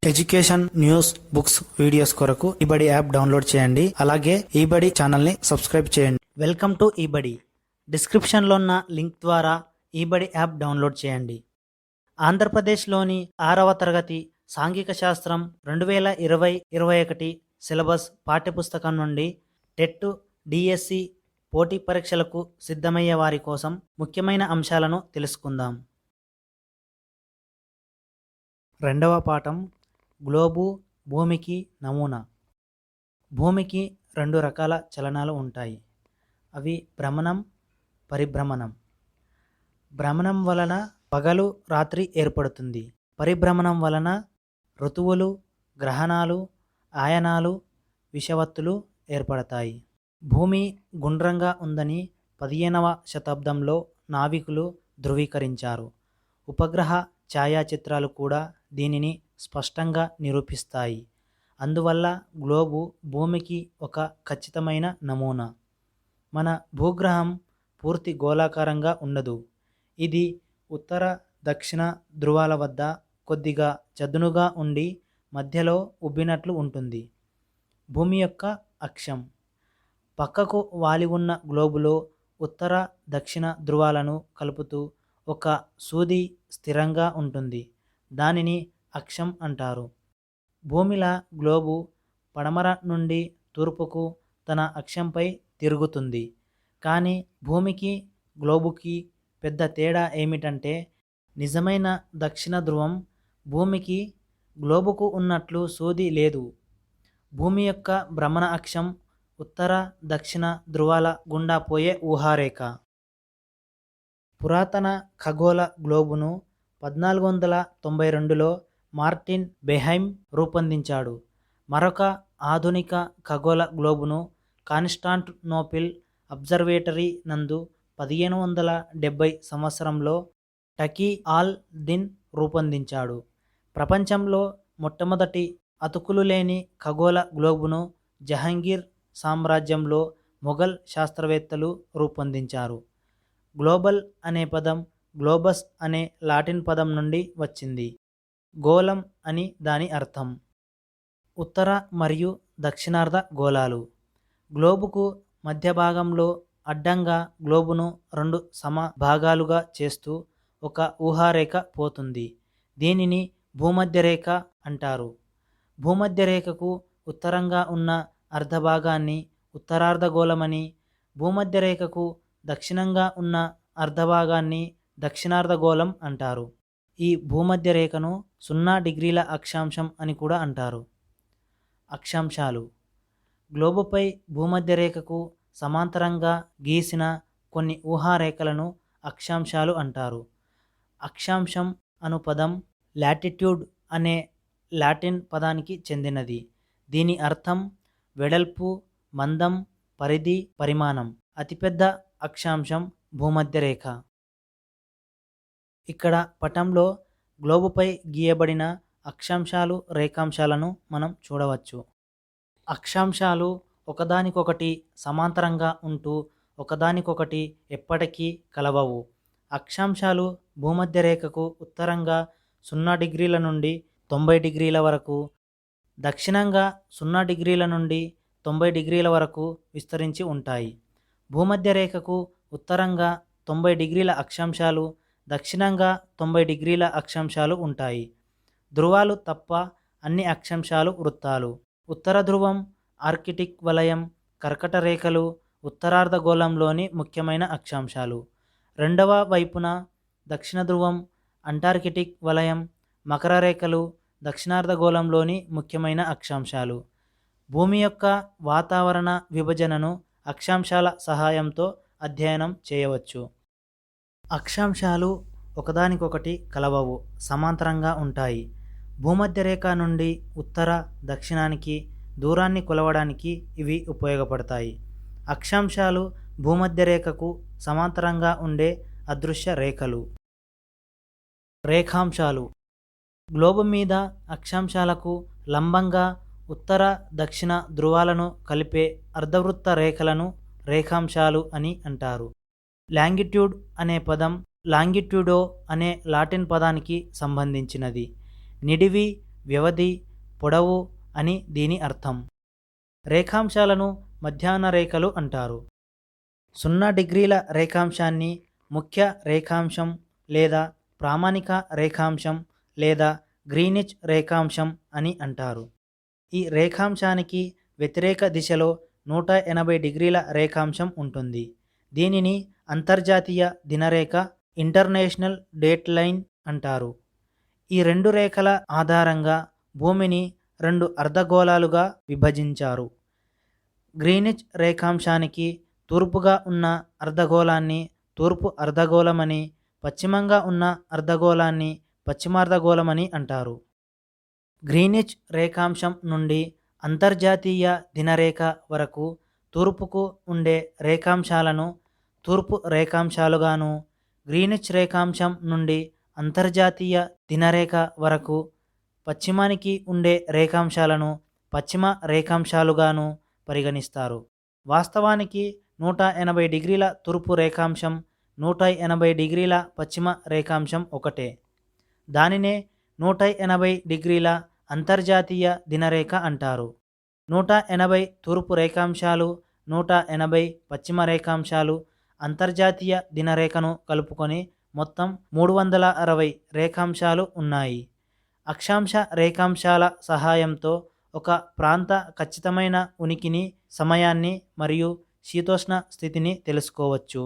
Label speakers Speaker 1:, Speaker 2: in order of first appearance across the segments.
Speaker 1: Education, news, books, videos కొరకు ఈబడి app download చేయండి. అలాగే ఈబడి ఛానల్ ని సబ్స్క్రైబ్ చేయండి. వెల్కమ్ టు ఈబడి. డిస్క్రిప్షన్లో ఉన్న లింక్ ద్వారా ఈబడి యాప్ డౌన్లోడ్ చేయండి. ఆంధ్రప్రదేశ్లోని 6వ తరగతి సాంఘిక శాస్త్రం 2020-21 సిలబస్ పాఠ్యపుస్తకం నుండి టెట్, డిఎస్సి పోటీ పరీక్షలకు సిద్ధమయ్యే వారి కోసం ముఖ్యమైన అంశాలను తెలుసుకుందాం. రెండవ పాఠం గ్లోబు, భూమికి నమూనా. భూమికి 2 రకాల చలనాలు ఉంటాయి. అవి భ్రమణం, పరిభ్రమణం. భ్రమణం వలన పగలు రాత్రి ఏర్పడుతుంది. పరిభ్రమణం వలన ఋతువులు, గ్రహణాలు, ఆయనాలు, విషవత్తులు ఏర్పడతాయి. భూమి గుండ్రంగా ఉందని 15వ శతాబ్దంలో నావికులు ధృవీకరించారు. ఉపగ్రహ ఛాయాచిత్రాలు కూడా దీనిని స్పష్టంగా నిరూపిస్తాయి. అందువల్ల గ్లోబు భూమికి ఒక ఖచ్చితమైన నమూనా. మన భూగ్రహం పూర్తి గోళాకారంగా ఉండదు. ఇది ఉత్తర, దక్షిణ ధృవాల వద్ద కొద్దిగా చదునుగా ఉండి మధ్యలో ఉబ్బినట్లు ఉంటుంది. భూమి యొక్క అక్షం. పక్కకు వాలి ఉన్న గ్లోబులో ఉత్తర, దక్షిణ ధృవాలను కలుపుతూ ఒక సూది స్థిరంగా ఉంటుంది. దానిని అక్షం అంటారు. భూమిలా గ్లోబు పడమర నుండి తూర్పుకు తన అక్షంపై తిరుగుతుంది. కానీ భూమికి, గ్లోబుకి పెద్ద తేడా ఏమిటంటే నిజమైన దక్షిణ ధ్రువం భూమికి, గ్లోబుకు ఉన్నట్లు సూది లేదు. భూమి యొక్క భ్రమణ అక్షం ఉత్తర, దక్షిణ ధృవాల గుండా పోయే ఊహారేఖ. పురాతన ఖగోళ గ్లోబును 1492లో మార్టిన్ బెహైమ్ రూపొందించాడు. మరొక ఆధునిక ఖగోళ గ్లోబును కాన్స్టాంటినోపిల్ అబ్జర్వేటరీ నందు 1570 సంవత్సరంలో టకీ ఆల్ దిన్ రూపొందించాడు. ప్రపంచంలో మొట్టమొదటి అతుకులు లేని ఖగోళ గ్లోబును జహంగీర్ సామ్రాజ్యంలో మొఘల్ శాస్త్రవేత్తలు రూపొందించారు. గ్లోబల్ అనే పదం గ్లోబస్ అనే లాటిన్ పదం నుండి వచ్చింది. గోళం అని దాని అర్థం. ఉత్తర మరియు దక్షిణార్ధ గోళాలు. గ్లోబుకు మధ్య భాగంలో అడ్డంగా గ్లోబును 2 సమ భాగాలుగా చేస్తూ ఒక ఊహారేఖ పోతుంది. దీనిని భూమధ్యరేఖ అంటారు. భూమధ్యరేఖకు ఉత్తరంగా ఉన్న అర్ధభాగాన్ని ఉత్తరార్ధగోళమని, భూమధ్యరేఖకు దక్షిణంగా ఉన్న అర్ధభాగాన్ని దక్షిణార్ధగోళం అంటారు. ఈ భూమధ్యరేఖను 0 డిగ్రీల అక్షాంశం అని కూడా అంటారు. అక్షాంశాలు. గ్లోబుపై భూమధ్యరేఖకు సమాంతరంగా గీసిన కొన్ని ఊహారేఖలను అక్షాంశాలు అంటారు. అక్షాంశం అను పదం లాటిట్యూడ్ అనే లాటిన్ పదానికి చెందినది. దీని అర్థం వెడల్పు, మందం, పరిధి, పరిమాణం. అతిపెద్ద అక్షాంశం భూమధ్యరేఖ. ఇక్కడ పటంలో గ్లోబుపై గీయబడిన అక్షాంశాలు, రేఖాంశాలను మనం చూడవచ్చు. అక్షాంశాలు ఒకదానికొకటి సమాంతరంగా ఉంటూ ఒకదానికొకటి ఎప్పటికీ కలవవు. అక్షాంశాలు భూమధ్యరేఖకు ఉత్తరంగా 0 డిగ్రీల నుండి 90 డిగ్రీల వరకు, దక్షిణంగా 0 డిగ్రీల నుండి 90 డిగ్రీల వరకు విస్తరించి ఉంటాయి. భూమధ్యరేఖకు ఉత్తరంగా 90 డిగ్రీల అక్షాంశాలు, దక్షిణంగా 90 డిగ్రీల అక్షాంశాలు ఉంటాయి. ధృవాలు తప్ప అన్ని అక్షాంశాలు వృత్తాలు. ఉత్తర ధ్రువం, ఆర్కిటిక్ వలయం, కర్కట రేఖలు ఉత్తరార్ధగోళంలోని ముఖ్యమైన అక్షాంశాలు. రెండవ వైపున దక్షిణ ధ్రువం, అంటార్కిటిక్ వలయం, మకర రేఖలు దక్షిణార్ధగోళంలోని ముఖ్యమైన అక్షాంశాలు. భూమి యొక్క వాతావరణ విభజనను అక్షాంశాల సహాయంతో అధ్యయనం చేయవచ్చు. అక్షాంశాలు ఒకదానికొకటి కలవవు, సమాంతరంగా ఉంటాయి. భూమధ్యరేఖ నుండి ఉత్తర, దక్షిణానికి దూరాన్ని కొలవడానికి ఇవి ఉపయోగపడతాయి. అక్షాంశాలు భూమధ్యరేఖకు సమాంతరంగా ఉండే అదృశ్య రేఖలు. రేఖాంశాలు. గ్లోబు మీద అక్షాంశాలకు లంబంగా ఉత్తర, దక్షిణ ధృవాలను కలిపే అర్ధవృత్త రేఖలను రేఖాంశాలు అని అంటారు. లాంగిట్యూడ్ అనే పదం లాంగిట్యూడో అనే లాటిన్ పదానికి సంబంధించినది. నిడివి, వ్యవధి, పొడవు అని దీని అర్థం. రేఖాంశాలను మధ్యాహ్న రేఖలు అంటారు. 0 డిగ్రీల రేఖాంశాన్ని ముఖ్య రేఖాంశం లేదా ప్రామాణిక రేఖాంశం లేదా గ్రీనిచ్ రేఖాంశం అని అంటారు. ఈ రేఖాంశానికి వ్యతిరేక దిశలో 180 డిగ్రీల రేఖాంశం ఉంటుంది. దీనిని అంతర్జాతీయ దినరేఖ ఇంటర్నేషనల్ డేట్ లైన్ అంటారు. ఈ రెండు రేఖల ఆధారంగా భూమిని 2 అర్ధగోళాలుగా విభజించారు. గ్రీనిచ్ రేఖాంశానికి తూర్పుగా ఉన్న అర్ధగోళాన్ని తూర్పు అర్ధగోళమని, పశ్చిమంగా ఉన్న అర్ధగోళాన్ని పశ్చిమార్ధగోళమని అంటారు. గ్రీనిచ్ రేఖాంశం నుండి అంతర్జాతీయ దినరేఖ వరకు తూర్పుకు ఉండే రేఖాంశాలను తూర్పు రేఖాంశాలుగాను, గ్రీనిచ్ రేఖాంశం నుండి అంతర్జాతీయ దినరేఖ వరకు పశ్చిమానికి ఉండే రేఖాంశాలను పశ్చిమ రేఖాంశాలుగాను పరిగణిస్తారు. వాస్తవానికి 180 డిగ్రీల తూర్పు రేఖాంశం, 180 డిగ్రీల పశ్చిమ రేఖాంశం ఒకటే. దానినే 180 డిగ్రీల అంతర్జాతీయ దినరేఖ అంటారు. 180 తూర్పు రేఖాంశాలు, 180 పశ్చిమ రేఖాంశాలు అంతర్జాతీయ దినరేఖను కలుపుకొని మొత్తం 360 రేఖాంశాలు ఉన్నాయి. అక్షాంశ రేఖాంశాల సహాయంతో ఒక ప్రాంత ఖచ్చితమైన ఉనికిని, సమయాన్ని మరియు శీతోష్ణ స్థితిని తెలుసుకోవచ్చు.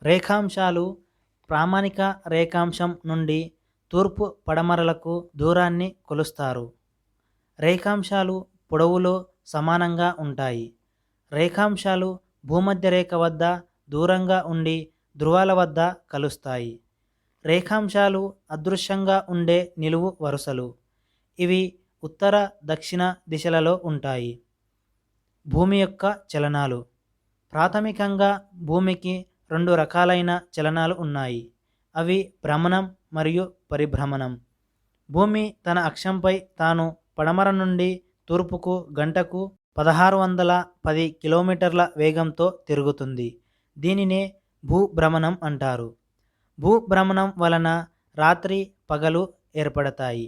Speaker 1: రేఖాంశాలు ప్రామాణిక రేఖాంశం నుండి తూర్పు పడమరలకు దూరాన్ని కొలుస్తారు. రేఖాంశాలు పొడవులో సమానంగా ఉంటాయి. రేఖాంశాలు భూమధ్య రేఖ వద్ద దూరంగా ఉండి ధ్రువాల వద్ద కలుస్తాయి. రేఖాంశాలు అదృశ్యంగా ఉండే నిలువు వరుసలు. ఇవి ఉత్తర, దక్షిణ దిశలలో ఉంటాయి. భూమి యొక్క చలనాలు. ప్రాథమికంగా భూమికి 2 రకాలైన చలనాలు ఉన్నాయి. అవి భ్రమణం మరియు పరిభ్రమణం. భూమి తన అక్షంపై తాను పడమర నుండి తూర్పుకు గంటకు 1610 కిలోమీటర్ల వేగంతో తిరుగుతుంది. దీనినే భూభ్రమణం అంటారు. భూభ్రమణం వలన రాత్రి, పగలు ఏర్పడతాయి.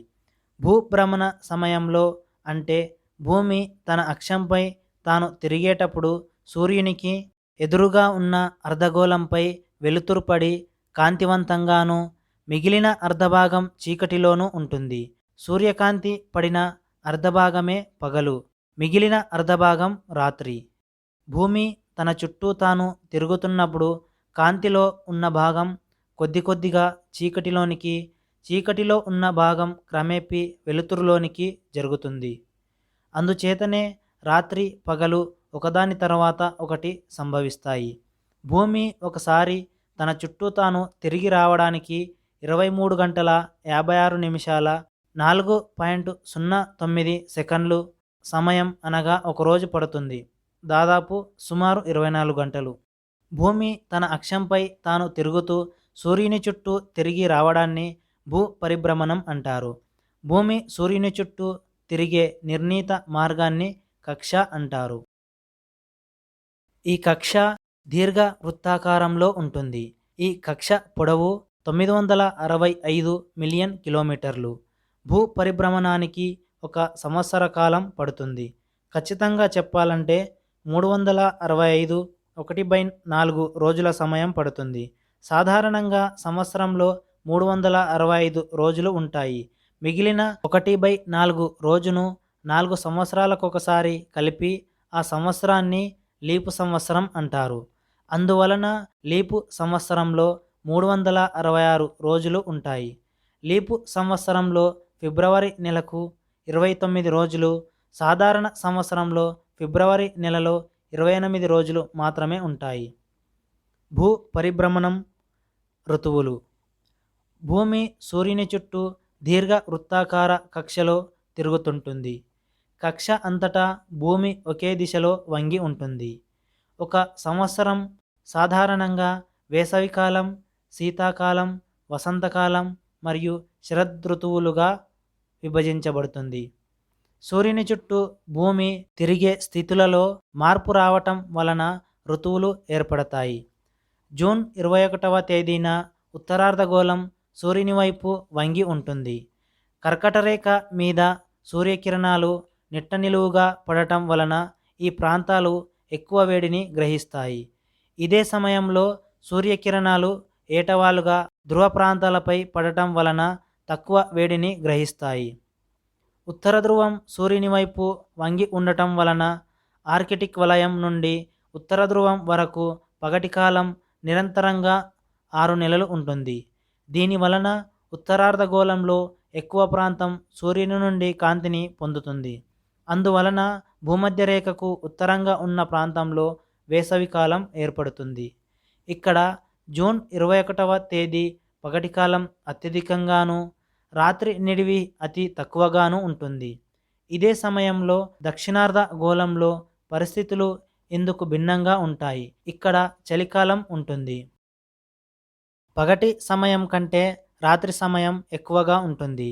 Speaker 1: భూభ్రమణ సమయంలో, అంటే భూమి తన అక్షంపై తాను తిరిగేటప్పుడు సూర్యునికి ఎదురుగా ఉన్న అర్ధగోళంపై వెలుతురు పడి కాంతివంతంగాను, మిగిలిన అర్ధభాగం చీకటిలోనూ ఉంటుంది. సూర్యకాంతి పడిన అర్ధభాగమే పగలు, మిగిలిన అర్ధభాగం రాత్రి. భూమి తన చుట్టూ తాను తిరుగుతున్నప్పుడు కాంతిలో ఉన్న భాగం కొద్ది కొద్దిగా చీకటిలోనికి, చీకటిలో ఉన్న భాగం క్రమేపీ వెలుతురులోనికి జరుగుతుంది. అందుచేతనే రాత్రి, పగలు ఒకదాని తర్వాత ఒకటి సంభవిస్తాయి. భూమి ఒకసారి తన చుట్టూ తాను తిరిగి రావడానికి 23 గంటల 56 నిమిషాల 4.09 సెకండ్లు సమయం, అనగా ఒకరోజు పడుతుంది. దాదాపు సుమారు 24 గంటలు. భూమి తన అక్షంపై తాను తిరుగుతూ సూర్యుని చుట్టూ తిరిగి రావడాన్ని భూ పరిభ్రమణం అంటారు. భూమి సూర్యుని చుట్టూ తిరిగే నిర్ణీత మార్గాన్ని కక్ష అంటారు. ఈ కక్ష దీర్ఘ వృత్తాకారంలో ఉంటుంది. ఈ కక్ష పొడవు 965 మిలియన్ కిలోమీటర్లు. భూ పరిభ్రమణానికి 1 సంవత్సర కాలం పడుతుంది. ఖచ్చితంగా చెప్పాలంటే 365 1/4 రోజుల సమయం పడుతుంది. సాధారణంగా సంవత్సరంలో 365 రోజులు ఉంటాయి. మిగిలిన 1/4 రోజును 4 సంవత్సరాలకొకసారి కలిపి ఆ సంవత్సరాన్ని లీపు సంవత్సరం అంటారు. అందువలన లీపు సంవత్సరంలో 366 రోజులు ఉంటాయి. లీపు సంవత్సరంలో ఫిబ్రవరి నెలకు 29 రోజులు, సాధారణ సంవత్సరంలో ఫిబ్రవరి నెలలో 28 రోజులు మాత్రమే ఉంటాయి. భూ పరిభ్రమణం ఋతువులు. భూమి సూర్యుని చుట్టూ దీర్ఘ వృత్తాకార కక్షలో తిరుగుతుంటుంది. కక్ష అంతటా భూమి ఒకే దిశలో వంగి ఉంటుంది. ఒక సంవత్సరం సాధారణంగా వేసవికాలం, శీతాకాలం, వసంతకాలం మరియు శరదృతువులుగా విభజించబడుతుంది. సూర్యుని చుట్టూ భూమి తిరిగే స్థితులలో మార్పు రావటం వలన ఋతువులు ఏర్పడతాయి. జూన్ 21వ తేదీన ఉత్తరార్ధగోళం సూర్యుని వైపు వంగి ఉంటుంది. కర్కటరేఖ మీద సూర్యకిరణాలు నిట్టనిలువుగా పడటం వలన ఈ ప్రాంతాలు ఎక్కువ వేడిని గ్రహిస్తాయి. ఇదే సమయంలో సూర్యకిరణాలు ఏటవాలుగా ధ్రువ ప్రాంతాలపై పడటం వలన తక్కువ వేడిని గ్రహిస్తాయి. ఉత్తర ధ్రువం సూర్యుని వైపు వంగి ఉండటం వలన ఆర్కిటిక్ వలయం నుండి ఉత్తర ధ్రువం వరకు పగటి కాలం నిరంతరంగా 6 నెలలు ఉంటుంది. దీని వలన ఉత్తరార్ధగోళంలో ఎక్కువ ప్రాంతం సూర్యుని నుండి కాంతిని పొందుతుంది. అందువలన భూమధ్యరేఖకు ఉత్తరంగా ఉన్న ప్రాంతంలో వేసవికాలం ఏర్పడుతుంది. ఇక్కడ జూన్ 21వ తేదీ పగటి కాలం అత్యధికంగాను, రాత్రి నిడివి అతి తక్కువగాను ఉంటుంది. ఇదే సమయంలో దక్షిణార్ధ గోళంలో పరిస్థితులు ఇందుకు భిన్నంగా ఉంటాయి. ఇక్కడ చలికాలం ఉంటుంది. పగటి సమయం కంటే రాత్రి సమయం ఎక్కువగా ఉంటుంది.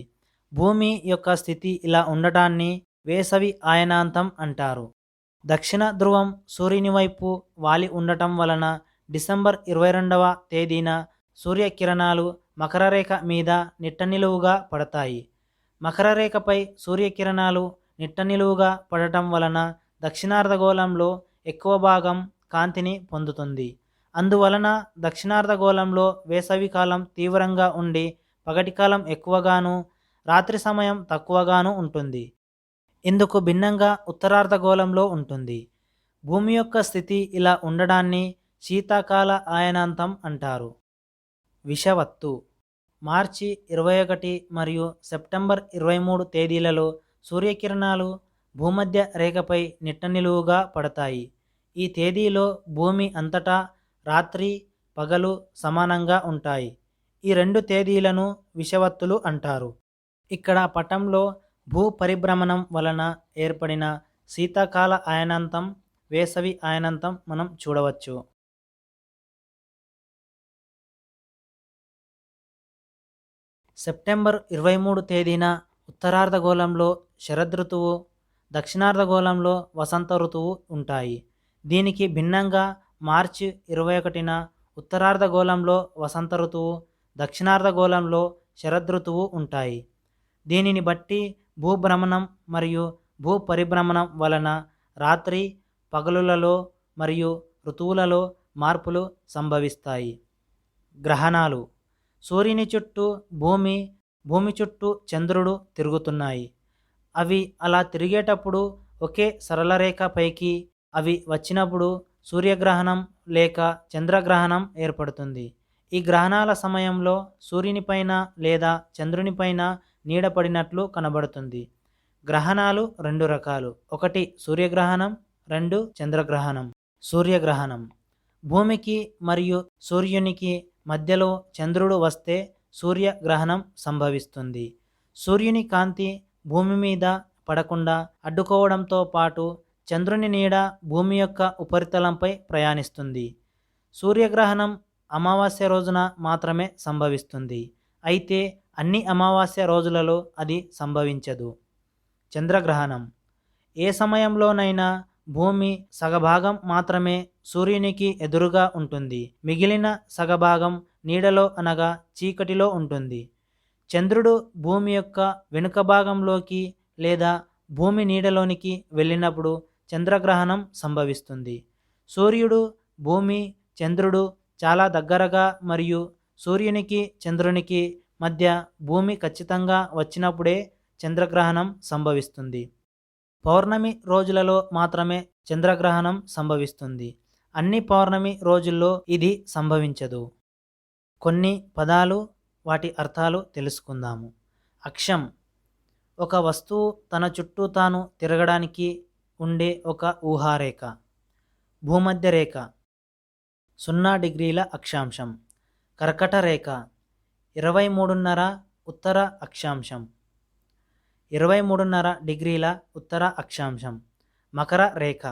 Speaker 1: భూమి యొక్క స్థితి ఇలా ఉండటాన్ని వేసవి అయనాంతం అంటారు. దక్షిణ ధ్రువం సూర్యుని వైపు వాలి ఉండటం వలన డిసెంబర్ 22వ తేదీన సూర్యకిరణాలు మకరరేఖ మీద నిట్టనిలువుగా పడతాయి. మకరరేఖపై సూర్యకిరణాలు నిట్టనిలువుగా పడటం వలన దక్షిణార్ధగోళంలో ఎక్కువ భాగం కాంతిని పొందుతుంది. అందువలన దక్షిణార్ధగోళంలో వేసవికాలం తీవ్రంగా ఉండి పగటి కాలం ఎక్కువగాను, రాత్రి సమయం తక్కువగాను ఉంటుంది. ఇందుకు భిన్నంగా ఉత్తరార్ధగోళంలో ఉంటుంది. భూమి యొక్క స్థితి ఇలా ఉండడాన్ని శీతాకాల అయనాంతం అంటారు. విషవత్తు మార్చి 21 మరియు సెప్టెంబర్ 23 తేదీలలో సూర్యకిరణాలు భూమధ్య రేఖపై నిట్టనిలువుగా పడతాయి. ఈ తేదీలో భూమి అంతటా రాత్రి పగలు సమానంగా ఉంటాయి. ఈ 2 తేదీలను విషవత్తులు అంటారు. ఇక్కడ పటంలో భూ పరిభ్రమణం వలన ఏర్పడిన శీతాకాల అయనాంతం, వేసవి అయనాంతం మనం చూడవచ్చు. సెప్టెంబర్ 23 తేదీన ఉత్తరార్ధగోళంలో శరదృతువు, దక్షిణార్ధగోళంలో వసంత ఋతువు ఉంటాయి. దీనికి భిన్నంగా మార్చి 21న ఉత్తరార్ధగోళంలో వసంత ఋతువు, దక్షిణార్ధగోళంలో శరదృతువు ఉంటాయి. దీనిని బట్టి భూభ్రమణం మరియు భూ పరిభ్రమణం వలన రాత్రి పగలులలో మరియు ఋతువులలో మార్పులు సంభవిస్తాయి. గ్రహణాలు సూర్యుని చుట్టూ భూమి, భూమి చుట్టూ చంద్రుడు తిరుగుతున్నాయి. అవి అలా తిరిగేటప్పుడు ఒకే సరళరేఖ పైకి అవి వచ్చినప్పుడు సూర్యగ్రహణం లేక చంద్రగ్రహణం ఏర్పడుతుంది. ఈ గ్రహణాల సమయంలో సూర్యునిపైన లేదా చంద్రునిపైన నీడ పడినట్లు కనబడుతుంది. గ్రహణాలు 2 రకాలు. 1 సూర్యగ్రహణం, 2 చంద్రగ్రహణం. సూర్యగ్రహణం భూమికి మరియు సూర్యునికి మధ్యలో చంద్రుడు వస్తే సూర్యగ్రహణం సంభవిస్తుంది. సూర్యుని కాంతి భూమి మీద పడకుండా అడ్డుకోవడంతో పాటు చంద్రుని నీడ భూమి యొక్క ఉపరితలంపై ప్రయాణిస్తుంది. సూర్యగ్రహణం అమావాస్య రోజున మాత్రమే సంభవిస్తుంది. అయితే అన్ని అమావాస్య రోజులలో అది సంభవించదు. చంద్రగ్రహణం ఏ సమయంలోనైనా భూమి సగభాగం మాత్రమే సూర్యునికి ఎదురుగా ఉంటుంది. మిగిలిన సగభాగం నీడలో అనగా చీకటిలో ఉంటుంది. చంద్రుడు భూమి యొక్క వెనుక భాగంలోకి లేదా భూమి నీడలోనికి వెళ్ళినప్పుడు చంద్రగ్రహణం సంభవిస్తుంది. సూర్యుడు, భూమి, చంద్రుడు చాలా దగ్గరగా మరియు సూర్యునికి చంద్రునికి మధ్య భూమి ఖచ్చితంగా వచ్చినప్పుడే చంద్రగ్రహణం సంభవిస్తుంది. పౌర్ణమి రోజులలో మాత్రమే చంద్రగ్రహణం సంభవిస్తుంది. అన్ని పౌర్ణమి రోజుల్లో ఇది సంభవించదు. కొన్ని పదాలు, వాటి అర్థాలు తెలుసుకుందాము. అక్షం ఒక వస్తువు తన చుట్టూ తాను తిరగడానికి ఉండే ఒక ఊహారేఖ. భూమధ్య రేఖ 0 డిగ్రీల అక్షాంశం. కర్కట రేఖ 23.5 ఉత్తర అక్షాంశం. 23.5 డిగ్రీల ఉత్తర అక్షాంశం. మకర రేఖ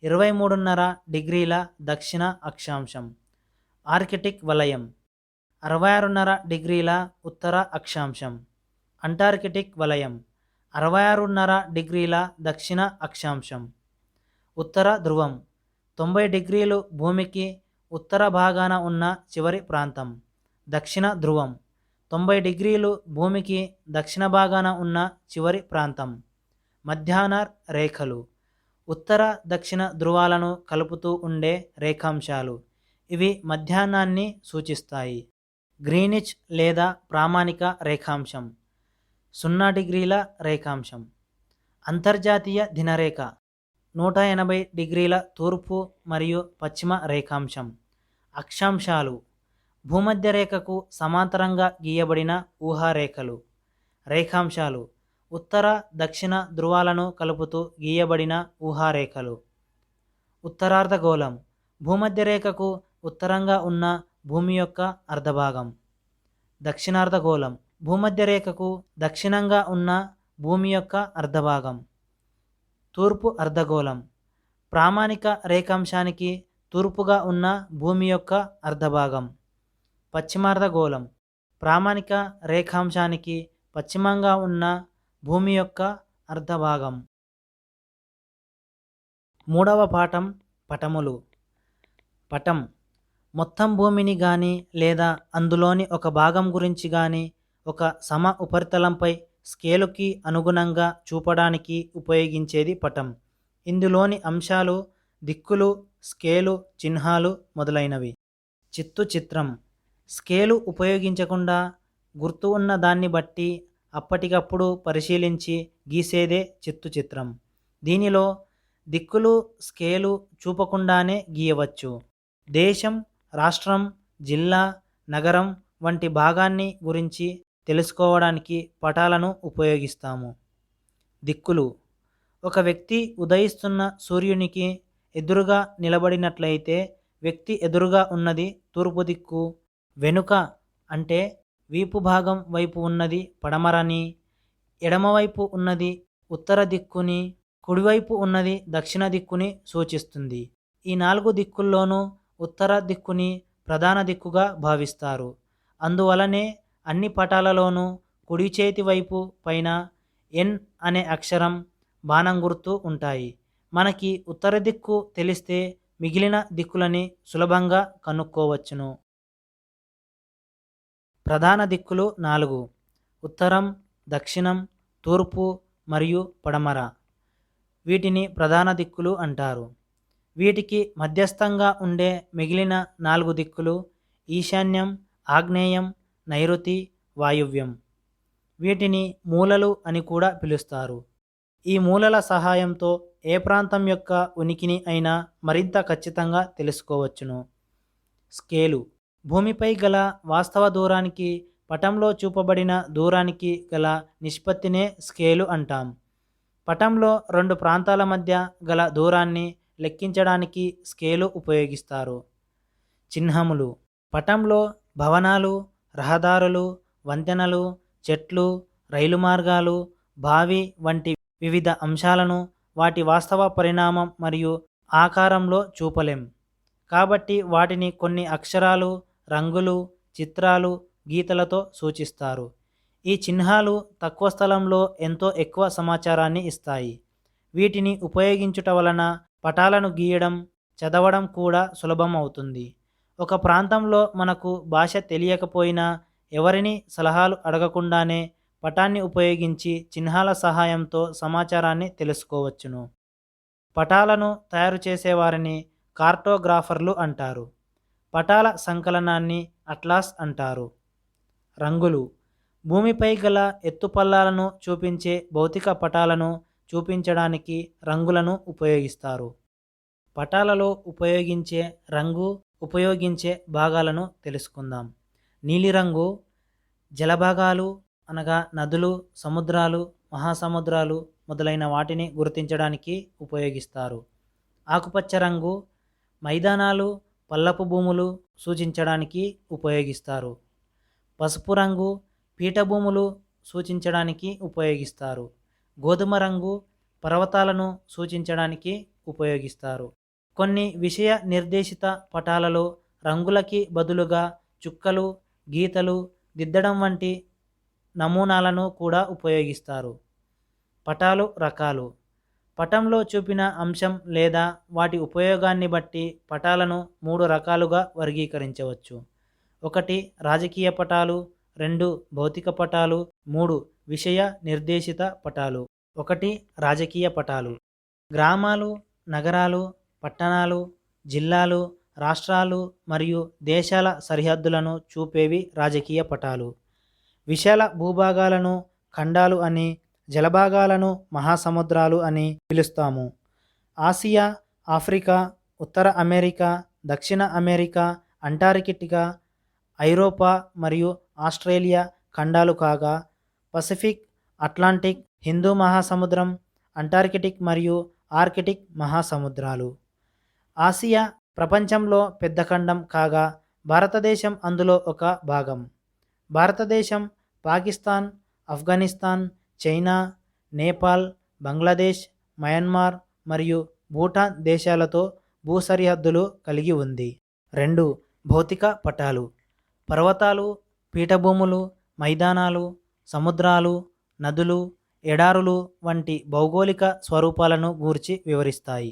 Speaker 1: 23.5 డిగ్రీల దక్షిణ అక్షాంశం. ఆర్కిటిక్ వలయం 66.5 డిగ్రీల ఉత్తర అక్షాంశం. అంటార్కిటిక్ వలయం 66.5 డిగ్రీల దక్షిణ అక్షాంశం. ఉత్తర ధ్రువం 90 డిగ్రీలు భూమికి ఉత్తర భాగాన ఉన్న చివరి ప్రాంతం. దక్షిణ ధ్రువం 90 డిగ్రీలు భూమికి దక్షిణ భాగాన ఉన్న చివరి ప్రాంతం. మధ్యాహ్న రేఖలు ఉత్తర దక్షిణ ధృవాలను కలుపుతూ ఉండే రేఖాంశాలు. ఇవి మధ్యాహ్నాన్ని సూచిస్తాయి. గ్రీనిచ్ లేదా ప్రామాణిక రేఖాంశం 0 డిగ్రీల రేఖాంశం. అంతర్జాతీయ దినరేఖ 180 డిగ్రీల తూర్పు మరియు పశ్చిమ రేఖాంశం. అక్షాంశాలు భూమధ్య రేఖకు సమాంతరంగా గీయబడిన ఊహారేఖలు. రేఖాంశాలు ఉత్తర దక్షిణ ధృవాలను కలుపుతూ గీయబడిన ఊహారేఖలు. ఉత్తరార్ధగోళం భూమధ్య రేఖకు ఉత్తరంగా ఉన్న భూమి యొక్క అర్ధభాగం. దక్షిణార్ధగోళం భూమధ్య రేఖకు దక్షిణంగా ఉన్న భూమి యొక్క అర్ధభాగం. తూర్పు అర్ధగోళం ప్రామాణిక రేఖాంశానికి తూర్పుగా ఉన్న భూమి యొక్క అర్ధభాగం. పశ్చిమార్ధగోళం ప్రామాణిక రేఖాంశానికి పశ్చిమంగా ఉన్న భూమి యొక్క అర్ధభాగం. 3వ పాఠం పటములు. పటం మొత్తం భూమిని గాని లేదా అందులోని ఒక భాగం గురించి గాని ఒక సమ ఉపరితలంపై స్కేలుకి అనుగుణంగా చూపడానికి ఉపయోగించేది పటం. ఇందులోని అంశాలు దిక్కులు, స్కేలు, చిహ్నాలు మొదలైనవి. చిత్తు చిత్రం స్కేలు ఉపయోగించకుండా గుర్తు ఉన్న దాన్ని బట్టి అప్పటికప్పుడు పరిశీలించి గీసేదే చిత్తు చిత్రం. దీనిలో దిక్కులు స్కేలు చూపకుండానే గీయవచ్చు. దేశం, రాష్ట్రం, జిల్లా, నగరం వంటి భాగాన్ని గురించి తెలుసుకోవడానికి పటాలను ఉపయోగిస్తాము. దిక్కులు ఒక వ్యక్తి ఉదయిస్తున్న సూర్యునికి ఎదురుగా నిలబడినట్లయితే వ్యక్తి ఎదురుగా ఉన్నది తూర్పు దిక్కు, వెనుక అంటే వీపు భాగం వైపు ఉన్నది పడమరని, ఎడమవైపు ఉన్నది ఉత్తర దిక్కుని, కుడివైపు ఉన్నది దక్షిణ దిక్కుని సూచిస్తుంది. ఈ 4 దిక్కుల్లోనూ ఉత్తర దిక్కుని ప్రధాన దిక్కుగా భావిస్తారు. అందువలనే అన్ని పటాలలోనూ కుడి చేతి వైపు పైన ఎన్ అనే అక్షరం, బాణం గుర్తు ఉంటాయి. మనకి ఉత్తర దిక్కు తెలిస్తే మిగిలిన దిక్కులని సులభంగా కనుక్కోవచ్చును. ప్రధాన దిక్కులు 4: ఉత్తరం, దక్షిణం, తూర్పు మరియు పడమర. వీటిని ప్రధాన దిక్కులు అంటారు. వీటికి మధ్యస్థంగా ఉండే మిగిలిన 4 దిక్కులు ఈశాన్యం, ఆగ్నేయం, నైరుతి, వాయువ్యం. వీటిని మూలలు అని కూడా పిలుస్తారు. ఈ మూలల సహాయంతో ఏ ప్రాంతం యొక్క ఉనికిని అయినా మరింత ఖచ్చితంగా తెలుసుకోవచ్చును. స్కేలు భూమిపై గల వాస్తవ దూరానికి పటంలో చూపబడిన దూరానికి గల నిష్పత్తినే స్కేలు అంటాం. పటంలో 2 ప్రాంతాల మధ్య గల దూరాన్ని లెక్కించడానికి స్కేలు ఉపయోగిస్తారు. చిహ్నములు పటంలో భవనాలు, రహదారులు, వంతెనలు, చెట్లు, రైలు మార్గాలు, బావి వంటి వివిధ అంశాలను వాటి వాస్తవ పరిణామం మరియు ఆకారంలో చూపలేం. కాబట్టి వాటిని కొన్ని అక్షరాలు, రంగులు, చిత్రాలు, గీతలతో సూచిస్తారు. ఈ చిహ్నాలు తక్కువ స్థలంలో ఎంతో ఎక్కువ సమాచారాన్ని ఇస్తాయి. వీటిని ఉపయోగించుట వలన పటాలను గీయడం, చదవడం కూడా సులభం అవుతుంది. ఒక ప్రాంతంలో మనకు భాష తెలియకపోయినా ఎవరిని సలహాలు అడగకుండానే పటాన్ని ఉపయోగించి చిహ్నాల సహాయంతో సమాచారాన్ని తెలుసుకోవచ్చును. పటాలను తయారు చేసేవారిని కార్టోగ్రాఫర్లు అంటారు. పటాల సంకలనాన్ని అట్లాస్ అంటారు. రంగులు భూమిపై గల ఎత్తుపల్లాలను చూపించే భౌతిక పటాలను చూపించడానికి రంగులను ఉపయోగిస్తారు. పటాలలో ఉపయోగించే రంగు, ఉపయోగించే భాగాలను తెలుసుకుందాం. నీలిరంగు జలభాగాలు అనగా నదులు, సముద్రాలు, మహాసముద్రాలు మొదలైన వాటిని గుర్తించడానికి ఉపయోగిస్తారు. ఆకుపచ్చ రంగు మైదానాలు, పల్లపు భూములు సూచించడానికి ఉపయోగిస్తారు. పసుపు రంగు పీఠభూములు సూచించడానికి ఉపయోగిస్తారు. గోధుమ రంగు పర్వతాలను సూచించడానికి ఉపయోగిస్తారు. కొన్ని విషయ నిర్దేశిత పటాలలో రంగులకి బదులుగా చుక్కలు, గీతలు దిద్దడం వంటి నమూనాలను కూడా ఉపయోగిస్తారు. పటాలు రకాలు పటంలో చూపిన అంశం లేదా వాటి ఉపయోగాన్ని బట్టి పటాలను 3 రకాలుగా వర్గీకరించవచ్చు. 1 రాజకీయ పటాలు, 2 భౌతిక పటాలు, 3 విషయ నిర్దేశిత పటాలు. 1 రాజకీయ పటాలు. గ్రామాలు, నగరాలు, పట్టణాలు, జిల్లాలు, రాష్ట్రాలు మరియు దేశాల సరిహద్దులను చూపేవి రాజకీయ పటాలు. విశాల భూభాగాలను ఖండాలు అని, జలభాగాలను మహాసముద్రాలు అని పిలుస్తాము. ఆసియా, ఆఫ్రికా, ఉత్తర అమెరికా, దక్షిణ అమెరికా, అంటార్కిటికా, ఐరోపా మరియు ఆస్ట్రేలియా ఖండాలు కాగా, పసిఫిక్, అట్లాంటిక్, హిందూ మహాసముద్రం, అంటార్కిటిక్ మరియు ఆర్కిటిక్ మహాసముద్రాలు. ఆసియా ప్రపంచంలో పెద్ద ఖండం కాగా భారతదేశం అందులో ఒక భాగం. భారతదేశం పాకిస్తాన్, ఆఫ్ఘనిస్తాన్, చైనా, నేపాల్, బంగ్లాదేశ్, మయన్మార్ మరియు భూటాన్ దేశాలతో భూ సరిహద్దులు కలిగి ఉంది. 2 భౌతిక పటాలు. పర్వతాలు, పీఠభూములు, మైదానాలు, సముద్రాలు, నదులు, ఎడారులు వంటి భౌగోళిక స్వరూపాలను గూర్చి వివరిస్తాయి.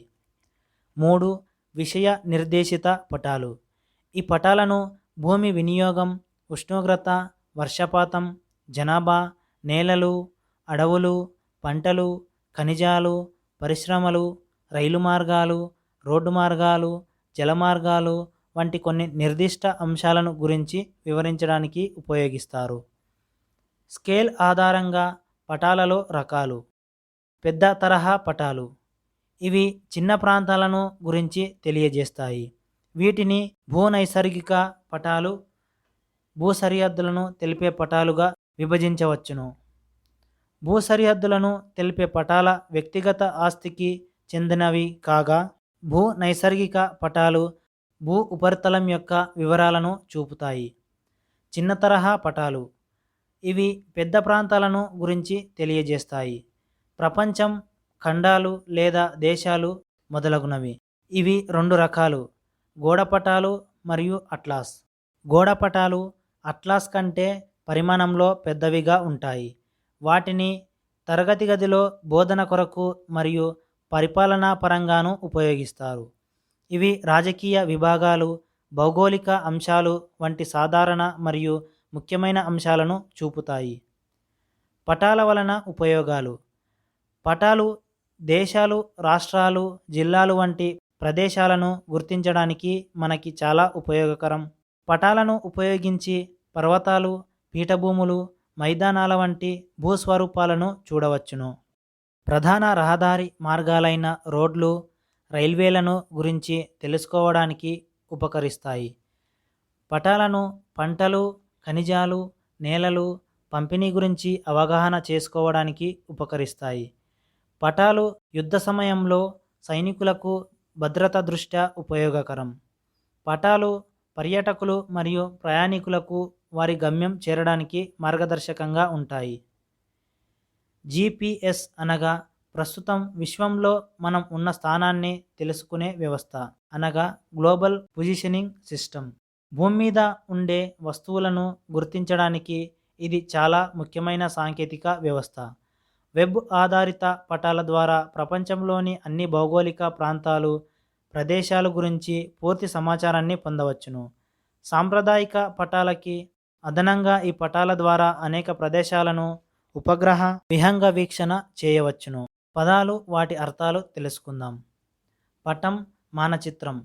Speaker 1: 3 విషయ నిర్దేశిత పటాలు. ఈ పటాలను భూమి వినియోగం, ఉష్ణోగ్రత, వర్షపాతం, జనాభా, నేలలు, అడవులు, పంటలు, ఖనిజాలు, పరిశ్రమలు, రైలు మార్గాలు, రోడ్డు మార్గాలు, జలమార్గాలు వంటి కొన్ని నిర్దిష్ట అంశాలను గురించి వివరించడానికి ఉపయోగిస్తారు. స్కేల్ ఆధారంగా పటాలలో రకాలు. పెద్ద తరహా పటాలు. ఇవి చిన్న ప్రాంతాలను గురించి తెలియజేస్తాయి. వీటిని భూనైసర్గిక పటాలు, భూ సరిహద్దులను తెలిపే పటాలుగా విభజించవచ్చును. భూ సరిహద్దులను తెలిపే పటాల వ్యక్తిగత ఆస్తికి చెందినవి కాగా, భూ నైసర్గిక పటాలు భూ ఉపరితలం యొక్క వివరాలను చూపుతాయి. చిన్న తరహా పటాలు. ఇవి పెద్ద ప్రాంతాలను గురించి తెలియజేస్తాయి. ప్రపంచం, ఖండాలు లేదా దేశాలు మొదలగునవి. ఇవి 2 రకాలు: గోడ పటాలు మరియు అట్లాస్. గోడ పటాలు అట్లాస్ కంటే పరిమాణంలో పెద్దవిగా ఉంటాయి. వాటిని తరగతి గదిలో బోధన కొరకు మరియు పరిపాలనా పరంగాను ఉపయోగిస్తారు. ఇవి రాజకీయ విభాగాలు, భౌగోళిక అంశాలు వంటి సాధారణ మరియు ముఖ్యమైన అంశాలను చూపుతాయి. పటాల వలన ఉపయోగాలు. పటాలు దేశాలు, రాష్ట్రాలు, జిల్లాలు వంటి ప్రదేశాలను గుర్తించడానికి మనకి చాలా ఉపయోగకరం. పటాలను ఉపయోగించి పర్వతాలు, పీఠభూములు, మైదానాల వంటి భూస్వరూపాలను చూడవచ్చును. ప్రధాన రహదారి మార్గాలైన రోడ్లు, రైల్వేలను గురించి తెలుసుకోవడానికి ఉపకరిస్తాయి. పటాలను పంటలు, ఖనిజాలు, నేలలు, పంపిణీ గురించి అవగాహన చేసుకోవడానికి ఉపకరిస్తాయి. పటాలు యుద్ధ సమయంలో సైనికులకు భద్రత దృష్ట్యా ఉపయోగకరం. పటాలు పర్యాటకులు మరియు ప్రయాణికులకు వారి గమ్యం చేరడానికి మార్గదర్శకంగా ఉంటాయి. GPS అనగా ప్రస్తుతం విశ్వంలో మనం ఉన్న స్థానాన్ని తెలుసుకునే వ్యవస్థ, అనగా గ్లోబల్ పొజిషనింగ్ సిస్టమ్. భూమి మీద ఉండే వస్తువులను గుర్తించడానికి ఇది చాలా ముఖ్యమైన సాంకేతిక వ్యవస్థ. వెబ్ ఆధారిత పటాల ద్వారా ప్రపంచంలోని అన్ని భౌగోళిక ప్రాంతాలు, ప్రదేశాల గురించి పూర్తి సమాచారాన్ని పొందవచ్చును. సాంప్రదాయిక పటాలకి అదనంగా ఈ పటాల ద్వారా అనేక ప్రదేశాలను ఉపగ్రహ విహంగ వీక్షణ చేయవచ్చును. పదాలు, వాటి అర్థాలు తెలుసుకుందాం. పటం, మానచిత్రం.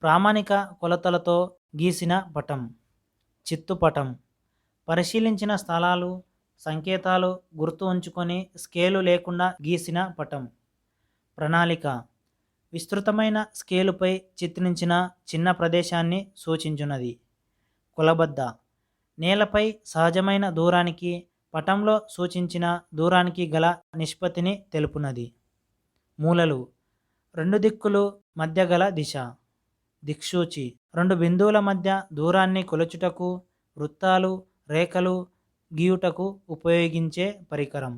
Speaker 1: ప్రామాణిక కొలతలతో గీసిన పటం. చిత్తుపటం. పరిశీలించిన స్థలాలు, సంకేతాలు గుర్తు ఉంచుకొని స్కేలు లేకుండా గీసిన పటం. ప్రణాళిక. విస్తృతమైన స్కేలుపై చిత్రించిన చిన్న ప్రదేశాన్ని సూచించున్నది. కొలబద్ద. నేలపై సహజమైన దూరానికి పటంలో సూచించిన దూరానికి గల నిష్పత్తిని తెలుపునది. మూలలు. 2 దిక్కులు మధ్య గల దిశ. దిక్సూచి. 2 బిందువుల మధ్య దూరాన్ని కొలుచుటకు, వృత్తాలు, రేఖలు గీయుటకు ఉపయోగించే పరికరం.